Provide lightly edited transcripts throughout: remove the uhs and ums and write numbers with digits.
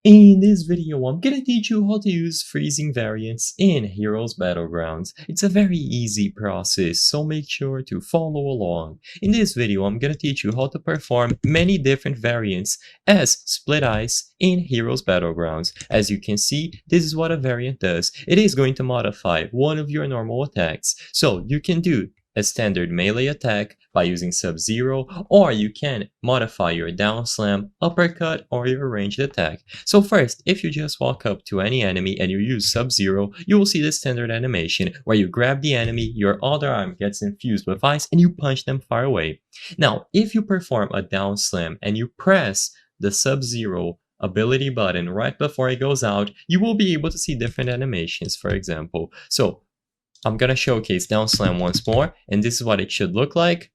In this video, I'm gonna teach you how to use freezing variants in Heroes Battlegrounds. It's a very easy process, so make sure to follow along. In this video, I'm gonna teach you how to perform many different variants as Split Ice in Heroes Battlegrounds. As you can see, this is what a variant does. It is going to modify one of your normal attacks. So you can do a standard melee attack by using Sub-Zero, or you can modify your down slam, uppercut, or your ranged attack. So first, if you just walk up to any enemy and you use Sub-Zero, you will see the standard animation where you grab the enemy, your other arm gets infused with ice, and you punch them far away. Now, if you perform a down slam and you press the Sub-Zero ability button right before it goes out, you will be able to see different animations, for example. So I'm gonna showcase down slam once more, and this is what it should look like.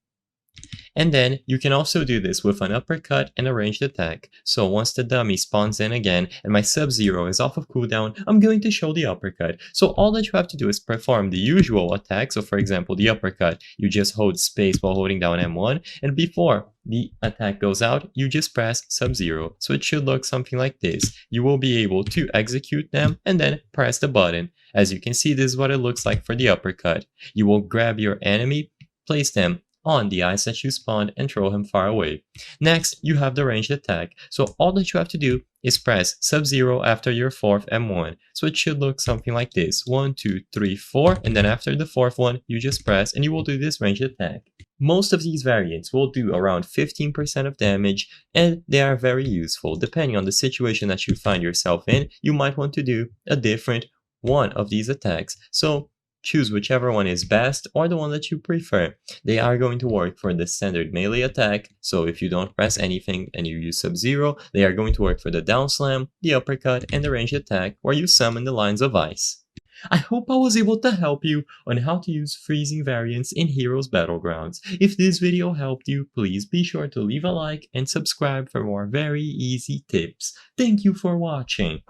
And then you can also do this with an uppercut and a ranged attack. So once the dummy spawns in again and my Sub-Zero is off of cooldown, I'm going to show the uppercut. So all that you have to do is perform the usual attack. So for example, the uppercut, you just hold space while holding down M1, and before the attack goes out, you just press Sub-Zero. So it should look something like this. You will be able to execute them and then press the button. As you can see, this is what it looks like for the uppercut. You will grab your enemy, place them on the ice that you spawned, and throw him far away. Next, you have the ranged attack. So all that you have to do is press Sub-Zero after your fourth M1. So it should look something like this. 1, 2, 3, 4, and then after the fourth one, you just press and you will do this ranged attack. Most of these variants will do around 15% of damage, and they are very useful. Depending on the situation that you find yourself in, you might want to do a different one of these attacks. So choose whichever one is best or the one that you prefer. They are going to work for the standard melee attack, so if you don't press anything and you use Sub-Zero, they are going to work for the down slam, the uppercut, and the ranged attack where you summon the lines of ice. I hope I was able to help you on how to use freezing variants in Heroes Battlegrounds. If this video helped you, please be sure to leave a like and subscribe for more very easy tips. Thank you for watching.